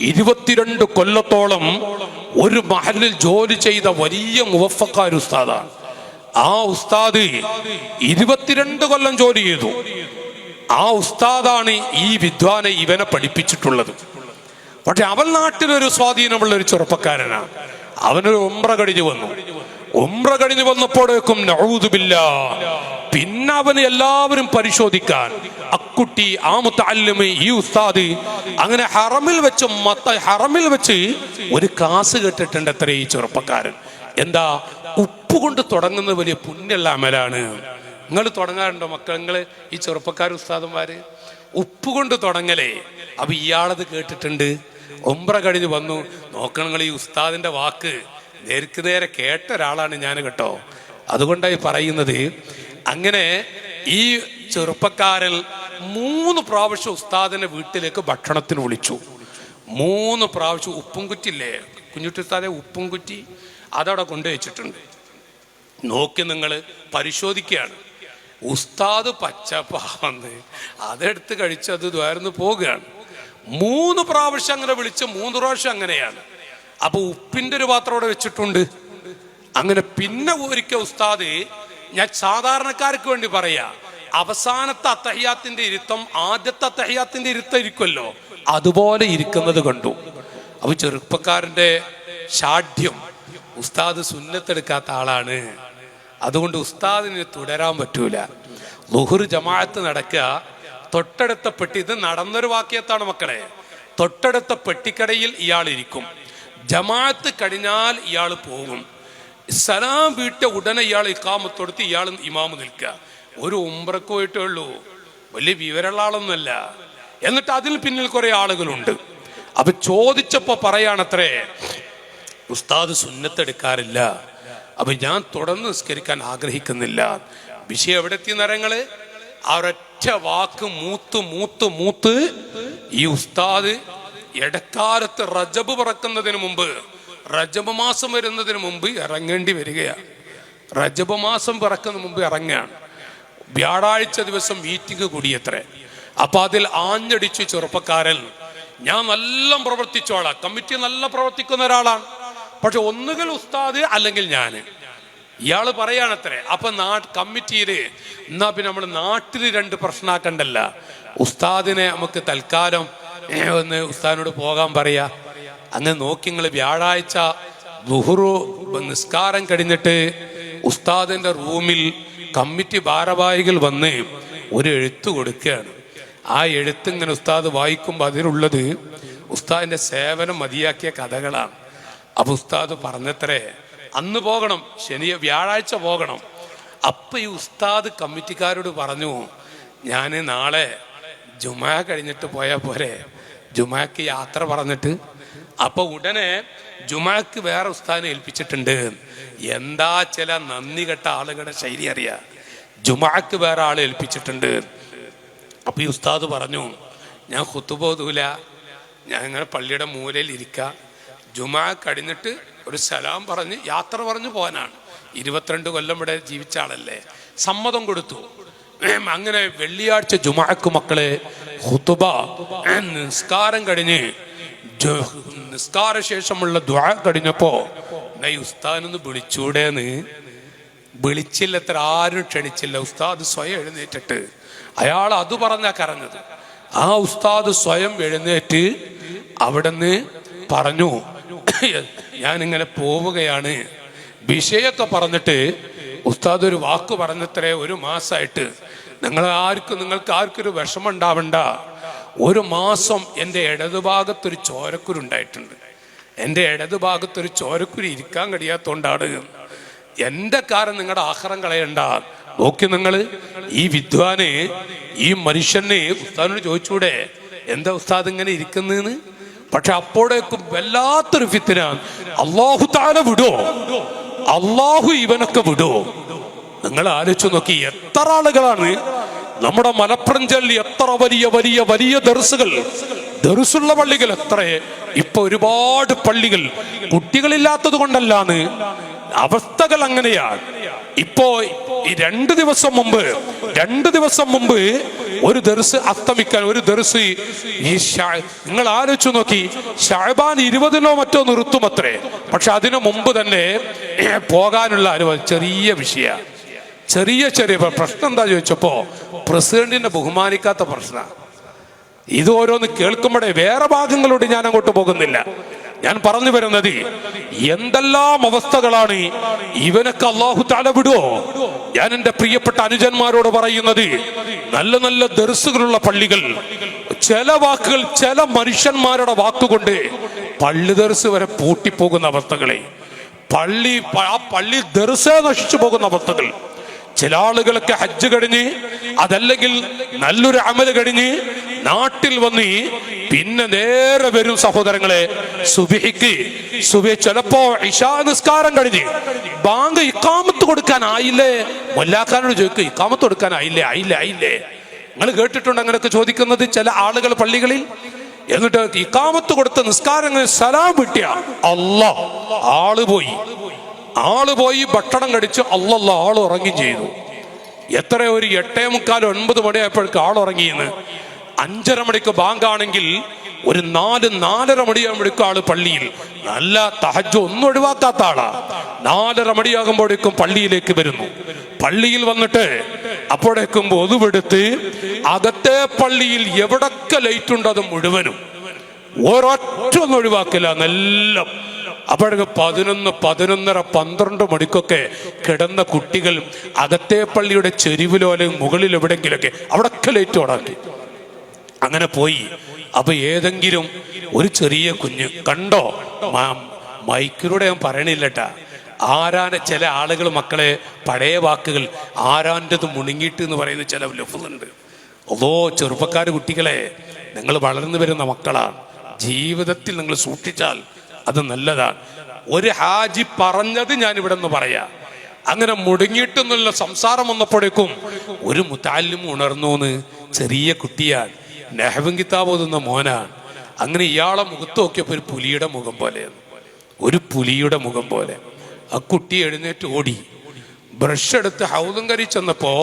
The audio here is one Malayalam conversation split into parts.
22 കൊല്ലത്തോളം ഒരു മഹലിൽ ജോലി ചെയ്ത വലിയ മുവഫഖായ ഉസ്താദാണ്. ആ ഉസ്താദ് 22 കൊല്ലം ജോലി ചെയ്തു. ആ ഉസ്താദാണ് ഈ വിദ്വാനെ ഇവനെ പഠിപ്പിച്ചിട്ടുള്ളത്. പക്ഷെ അവൻ നാട്ടിലൊരു സ്വാധീനമുള്ള ഒരു ചെറുപ്പക്കാരനാണ്. അവനൊരു ഉംറ കഴിഞ്ഞു വന്നു. ഉംറ കഴിഞ്ഞു വന്നപ്പോഴേക്കും നഊദു ബില്ലാഹ്, പിന്നെ അവന് എല്ലാവരും പരിശോധിക്കാൻ, അക്കുട്ടി, ആ മുത്തഅല്ലിമ്, ഈ ഉസ്താദ്, അങ്ങനെ ഹറമിൽ വെച്ച് ഒരു ക്ലാസ് കേട്ടിട്ടുണ്ട് അത്ര ഈ ചെറുപ്പക്കാരൻ. എന്താ? ഉപ്പ് കൊണ്ട് തുടങ്ങുന്നത് വലിയ പുണ്യമുള്ള അമലാണ്. നിങ്ങൾ തുടങ്ങാറുണ്ടോ മക്കൾ? നിങ്ങൾ ഈ ചെറുപ്പക്കാർ ഉസ്താദന്മാര് ഉപ്പ് കൊണ്ട് തുടങ്ങലേ? അപ്പൊ ഇയാളത് കേട്ടിട്ടുണ്ട്. ഉംറ കഴിഞ്ഞ് വന്നു. നോക്കണം, നിങ്ങൾ ഈ ഉസ്താദിന്റെ വാക്ക് നേർക്ക് നേരെ കേട്ട ഒരാളാണ് ഞാൻ കേട്ടോ. അതുകൊണ്ടായി പറയുന്നത്. അങ്ങനെ ഈ ചെറുപ്പക്കാരൻ 3 പ്രാവശ്യം ഉസ്താദിന്റെ വീട്ടിലേക്ക് ഭക്ഷണത്തിന് വിളിച്ചു. 3 പ്രാവശ്യം. ഉപ്പും കുറ്റില്ലേ കുഞ്ഞുട്ടി ഉസ്താദെ, ഉപ്പും കുറ്റി അതവിടെ കൊണ്ടുവച്ചിട്ടുണ്ട്. നോക്കി നിങ്ങൾ പരിശോധിക്കുകയാണ്. ഉസ്താദ് പച്ചപ്പാന്ന് അതെടുത്ത് കഴിച്ചത് ദ്വാരന്ന് പോകുകയാണ്. 3 പ്രാവശ്യം അങ്ങനെ വിളിച്ച് 3 പ്രാവശ്യം അങ്ങനെയാണ്. അപ്പൊ ഉപ്പിന്റെ ഒരു പാത്രം അവിടെ വെച്ചിട്ടുണ്ട്. അങ്ങനെ പിന്നെ ഒരിക്കൽ ഉസ്താദ്, ഞാൻ സാധാരണക്കാർക്ക് വേണ്ടി പറയാ, അവസാനത്തെ അത്തഹിയാത്തിന്റെ ഇരുത്തം ആദ്യത്തെ അത്തഹിയാത്തിന്റെ ഇരുത്തം ഇരിക്കുമല്ലോ, അതുപോലെ ഇരിക്കുന്നത് കണ്ടു. അപ്പൊ ചെറുപ്പക്കാരന്റെ ഷാഠ്യം, ഉസ്താദ് സുന്നത്തെടുക്കാത്ത ആളാണ്, അതുകൊണ്ട് ഉസ്താദിന് തുടരാൻ പറ്റൂല. ളുഹ്ർ ജമാഅത്ത് നടക്കുക, തൊട്ടടുത്ത പെട്ടി, ഇത് നടന്നൊരു വാക്യത്താണ് മക്കളെ, തൊട്ടടുത്ത പെട്ടിക്കടയിൽ ഇയാൾ ഇരിക്കും. ജമാഅത്ത് കഴിഞ്ഞാൽ ഇയാൾ പോകും. സലാം വീട്ട ഉടനെ ഇയാൾ ഇഖാമത്തൊടുത്ത് ഇയാൾ ഇമാമ് നിൽക്കുക. ഒരു ഉംറക്ക് പോയിട്ടേ ഉള്ളൂ, വലിയ വിവരമുള്ള ആളൊന്നുമല്ല. എന്നിട്ട് അതിന് പിന്നിൽ കുറെ ആളുകളുണ്ട്. അപ്പൊ ചോദിച്ചപ്പോ പറയാണത്രേ, ഉസ്താദ് സുന്നത്തെടുക്കാറില്ല, അപ്പൊ ഞാൻ തുടർന്ന് നിസ്കരിക്കാൻ ആഗ്രഹിക്കുന്നില്ല. വിഷയം എവിടെ എത്തി നരങ്ങള്? ആ ഒരൊറ്റ വാക്ക് മൂത്ത് ഈ ഉസ്താദ് ഇടക്കാലത്ത് റജബ് പറക്കുന്നതിന് മുമ്പ്, റജബ് മാസം വരുന്നതിന് മുമ്പ് ഇറങ്ങേണ്ടി വരികയാണ്. റജബ് മാസം പിറക്കുന്ന മുമ്പ് ഇറങ്ങുകയാണ്. വ്യാഴാഴ്ച ദിവസം മീറ്റിംഗ് കൂടിയത്രേ. അപ്പൊ അതിൽ ആഞ്ഞടിച്ചു ചെറുപ്പക്കാരൻ, ഞാൻ നല്ല പ്രവർത്തിച്ചോളാം, കമ്മിറ്റി നല്ല പ്രവർത്തിക്കുന്ന ഒരാളാണ്, പക്ഷെ ഒന്നുകിൽ ഉസ്താദ് അല്ലെങ്കിൽ ഞാന്. ഇയാള് പറയാണത്രേ. അപ്പൊ കമ്മിറ്റിയില് എന്നാ പിന്നെ നമ്മൾ നാട്ടിൽ 2 പ്രശ്നമാക്കണ്ടല്ല, ഉസ്താദിനെ നമുക്ക് തൽക്കാലം ഒന്ന് ഉസ്താദിനോട് പോകാൻ പറയാ. അങ്ങനെ നോക്കി നിങ്ങൾ വ്യാഴാഴ്ച ളുഹ്റു നിസ്കാരം കഴിഞ്ഞിട്ട് ഉസ്താദിന്റെ റൂമിൽ കമ്മിറ്റി ഭാരവാഹികൾ വന്ന് ഒരു എഴുത്ത് കൊടുക്കുകയാണ്. ആ എഴുത്ത് ഇങ്ങനെ ഉസ്താദ് വായിക്കുമ്പോൾ അതിലുള്ളത് ഉസ്താദിന്റെ സേവനം മതിയാക്കിയ കഥകളാണ്. അപ്പൊ ഉസ്താദ് പറഞ്ഞത്രേ, അന്ന് പോകണം, വ്യാഴാഴ്ച പോകണം. അപ്പൊ ഈ ഉസ്താദ് കമ്മിറ്റിക്കാരോട് പറഞ്ഞു, ഞാൻ നാളെ ജുമാ കഴിഞ്ഞിട്ട് പോയാൽ പോരെ, ജുമാക്ക് യാത്ര പറഞ്ഞിട്ട്. അപ്പൊ ഉടനെ ജുമാക്ക് വേറെ ഉസ്താദിനെ ഏൽപ്പിച്ചിട്ടുണ്ട്. എന്താ ചില നന്ദി കെട്ട ആളുകളുടെ ശൈലി അറിയാ, ജുമാക്ക് വേറെ ആളെ ഏൽപ്പിച്ചിട്ടുണ്ട്. അപ്പൊ ഈ ഉസ്താദ് പറഞ്ഞു, ഞാൻ ഖുതുബ ഓതൂല, ഞാൻ ഇങ്ങനെ പള്ളിയുടെ മൂലയിൽ ഇരിക്കാം, ജുമാ കഴിഞ്ഞിട്ട് ഒരു സലാം പറഞ്ഞ് യാത്ര പറഞ്ഞു പോകാനാണ്. 22 കൊല്ലം ഇവിടെ ജീവിച്ച ആളല്ലേ, സമ്മതം കൊടുത്തു. അങ്ങനെ വെള്ളിയാഴ്ച ജുമാക്ക് മക്കളെ ഖുതുബ നിസ്കാരം കഴിഞ്ഞ് നിസ്കാര ശേഷമുള്ള ദുആ കഴിഞ്ഞപ്പോ ഈ ഉസ്താദിനൊന്ന് വിളിച്ചൂടേന്ന്. വിളിച്ചില്ല, എത്ര ആരും ക്ഷണിച്ചില്ല. ഉസ്താദ് സ്വയം എഴുന്നേറ്റിട്ട്, അയാൾ അത് പറഞ്ഞാ കരഞ്ഞത്. ആ ഉസ്താദ് സ്വയം എഴുന്നേറ്റ് അവിടുന്ന് പറഞ്ഞു, ഞാനിങ്ങനെ പോവുകയാണ്. വിഷയൊക്കെ പറഞ്ഞിട്ട് ഉസ്താദ് ഒരു വാക്ക് പറഞ്ഞത്രേ, 1 മാസമായിട്ട് നിങ്ങൾക്ക് ആർക്കൊരു വിഷമം ഉണ്ടാവണ്ട, 1 മാസം എൻ്റെ ഇടതുഭാഗത്തൊരു ചോരക്കുരു ഉണ്ടായിട്ടുണ്ട്. എൻ്റെ ഇടതുഭാഗത്തൊരു ചോരക്കുരു ഇരിക്കാൻ കഴിയാത്തോണ്ടാണ്. എൻ്റെ കാരണം നിങ്ങളുടെ ആഹാരം കളയണ്ട. നോക്കി നിങ്ങൾ, ഈ വിദ്വാന്, ഈ മനുഷ്യനെ ഉസ്താദിനോട് ചോദിച്ചൂടെ എന്താ ഉസ്താദ് ഇങ്ങനെ ഇരിക്കുന്നതെന്ന്? പക്ഷെ അപ്പോഴേക്കും വല്ലാത്തൊരു ഫിത്ന. അല്ലാഹു തആല വിടോ? അല്ലാഹു ഇവനൊക്കെ വിടോ? നിങ്ങൾ ആലോചിച്ചു നോക്കി, എത്ര ആളുകളാണ് നമ്മുടെ മലപ്പുറം ജില്ലയിൽ, എത്ര വലിയ വലിയ വലിയ ദർസുള്ള പള്ളികൾ എത്ര. ഇപ്പൊ ഒരുപാട് പള്ളികൾ കുട്ടികളില്ലാത്തത് കൊണ്ടല്ലാന്ന്, അവസ്ഥകൾ അങ്ങനെയാണ്. ഇപ്പോ ഈ 2 ദിവസം മുമ്പ് ഒരു ദർസ് അസ്തമിക്കാൻ, ഒരു ദർസ് ഈ നിങ്ങൾ ആലോചിച്ചു നോക്കി, ശഅബാൻ 20 മറ്റോ നിർത്തും അത്രേ. പക്ഷെ അതിനു മുമ്പ് തന്നെ പോകാനുള്ള അനുഭവം ചെറിയ വിഷയ, ചെറിയ പ്രശ്നം എന്താ ചോദിച്ചപ്പോ പ്രസിഡന്റിനെ ബഹുമാനിക്കാത്ത പ്രശ്നമാണ്. ഇത് ഓരോന്ന് കേൾക്കുമ്പോഴേ വേറെ ഭാഗങ്ങളോട് ഞാൻ അങ്ങോട്ട് പോകുന്നില്ല. ഞാൻ പറഞ്ഞു വരുന്നത് എന്തെല്ലാം അവസ്ഥകളാണ്. ഇവനൊക്കെ അല്ലാഹു തആല വിടുവോ? ഞാൻ എന്റെ പ്രിയപ്പെട്ട അനുജന്മാരോട് പറയുന്നത്, നല്ല നല്ല ദർസുകളുള്ള പള്ളികൾ, ചില വാക്കുകൾ ചില മനുഷ്യന്മാരുടെ വാക്കുകൊണ്ട് പള്ളി ദർസ് വരെ പൂട്ടിപ്പോകുന്ന അവസ്ഥകളെ, ആ പള്ളി ദർസേ നശിച്ചു പോകുന്ന അവസ്ഥകൾ. ചില ആളുകളൊക്കെ ഹജ്ജ് കഴിഞ്ഞ് അതല്ലെങ്കിൽ നല്ലൊരു അമല് കഴിഞ്ഞ് നാട്ടിൽ വന്ന് പിന്നെ നേരെ വരും സഹോദരങ്ങളെ സുബ്ഹിക്ക്. ചിലപ്പോ ഇശാ നിസ്കാരം കഴിഞ്ഞ് ബാങ്ക് ഇഖാമത്ത് കൊടുക്കാനായില്ലേ, മൊല്ലാക്കാനോട് ചോദിക്കും, ഇഖാമത്ത് കൊടുക്കാനായില്ലേ? ആയില്ലേ. നിങ്ങൾ കേട്ടിട്ടുണ്ട് അങ്ങനെയൊക്കെ ചോദിക്കുന്നത് ചില ആളുകൾ പള്ളികളിൽ. എന്നിട്ട് ഇഖാമത്ത് കൊടുത്ത നിസ്കാരം സലാം വിട്ടിയ അല്ലാഹ്, ആള് പോയി ഭക്ഷണം കഴിച്ച് ആള് ഉറങ്ങി ചെയ്തു. എത്ര ഒരു 8:45 9 മണിയായപ്പോഴേക്ക് ആൾ ഉറങ്ങിയെന്ന്. 5:30 മണിക്ക് ബാങ്കാണെങ്കിൽ ഒരു 4-4:30 മണിയാകുമ്പോഴേക്കും ആള് പള്ളിയിൽ. നല്ല തഹജ്ജുദ് ഒന്നും ഒഴിവാക്കാത്ത ആളാ. 4:30 മണിയാകുമ്പോഴേക്കും പള്ളിയിലേക്ക് വരുന്നു. പള്ളിയിൽ വന്നിട്ട് അപ്പോഴേക്കും ഒതുവെടുത്ത് അകത്തെ പള്ളിയിൽ എവിടൊക്കെ ലൈറ്റ് ഉണ്ട് അത് മുഴുവനും ഒരൊറ്റ ഒന്നും ഒഴിവാക്കില്ല, എല്ലാം. അപ്പോഴേക്ക് 11, 11:30, 12 മണിക്കൊക്കെ കിടന്ന കുട്ടികൾ അകത്തെ പള്ളിയുടെ ചെരിവിലോ അല്ലെങ്കിൽ മുകളിൽ എവിടെങ്കിലൊക്കെ അവിടൊക്കെ ലൈറ്റ് ഓണാക്കി. അങ്ങനെ പോയി. അപ്പൊ ഏതെങ്കിലും ഒരു ചെറിയ കുഞ്ഞ് കണ്ടോ, മൈക്കിലൂടെ ഞാൻ പറയണില്ലട്ടാ, ചില ആളുകൾ മക്കളെ പഴയ വാക്കുകൾ ആരാൻ്റെത് മുണുങ്ങിയിട്ട് എന്ന് പറയുന്ന ചില ലഫ്ളുണ്ട്. അതോ ചെറുപ്പക്കാർ കുട്ടികളെ, നിങ്ങൾ വളർന്നു വരുന്ന മക്കളാണ്. ജീവിതത്തിൽ നിങ്ങൾ സൂക്ഷിച്ചാൽ അത് നല്ലതാണ്. ഒരു ഹാജി പറഞ്ഞത് ഞാൻ ഇവിടെ നിന്ന് പറയാം. അങ്ങനെ മുടങ്ങിയിട്ടെന്നുള്ള സംസാരം വന്നപ്പോഴേക്കും ഒരു മുതഅല്ലിം ഉണർന്നോന്ന്. ചെറിയ കുട്ടിയാണ്, നഹ്വ് കിതാബ് ഓതുന്ന മോനാണ്. അങ്ങനെ ഇയാളെ മുഖത്ത് നോക്കിയപ്പോൾ ഒരു പുലിയുടെ മുഖം പോലെ. ആ കുട്ടി എഴുന്നേറ്റ് ഓടി ബ്രഷ് എടുത്ത് ഹൗദും കരി ചെന്നപ്പോ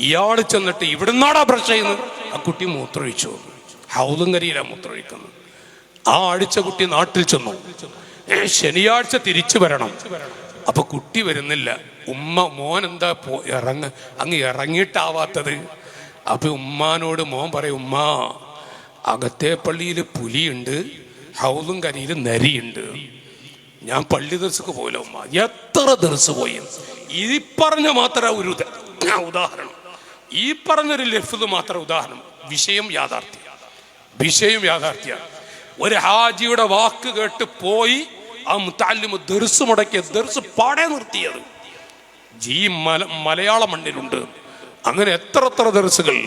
ഇയാൾ ചെന്നിട്ട് ഇവിടുന്നാടാ ബ്രഷ് ചെയ്യുന്നത്. ആ കുട്ടി മൂത്രമൊഴിച്ചു. ഹൗദും കരിയിലാണ് മൂത്രമൊഴിക്കുന്നത്. ആ ആഴ്ച കുട്ടി നാട്ടിൽ ചെന്നു. ശനിയാഴ്ച തിരിച്ചു വരണം. അപ്പൊ കുട്ടി വരുന്നില്ല. മോൻ എന്താ അങ്ങ് ഇറങ്ങിയിട്ടാവാത്തത്? അപ്പൊ ഉമ്മാനോട് മോൻ പറയും, ഉമ്മാ അകത്തെ പള്ളിയിൽ പുലിയുണ്ട്, ഹൗദും കരിയിൽ നരിയുണ്ട്. ഞാൻ പള്ളി ദർസക്ക് പോയില്ല ഉമ്മ. എത്ര ദർസ് പോയി? ഈ പറഞ്ഞ മാത്രം ഒരു ഉദാഹരണം, ഈ പറഞ്ഞൊരു ലഫ്ദ് മാത്രം ഉദാഹരണം. വിഷയം യാഥാർത്ഥ്യമാണ്. ഒരു ഹാജിയുടെ വാക്ക് കേട്ട് പോയി ആ മുതഅല്ലിം ദർസ് മുടക്കിയ ദർസ് പാടെ നിർത്തിയത്. മലയാള മണ്ണിലുണ്ട് അങ്ങനെ എത്ര ദർസുകൾ.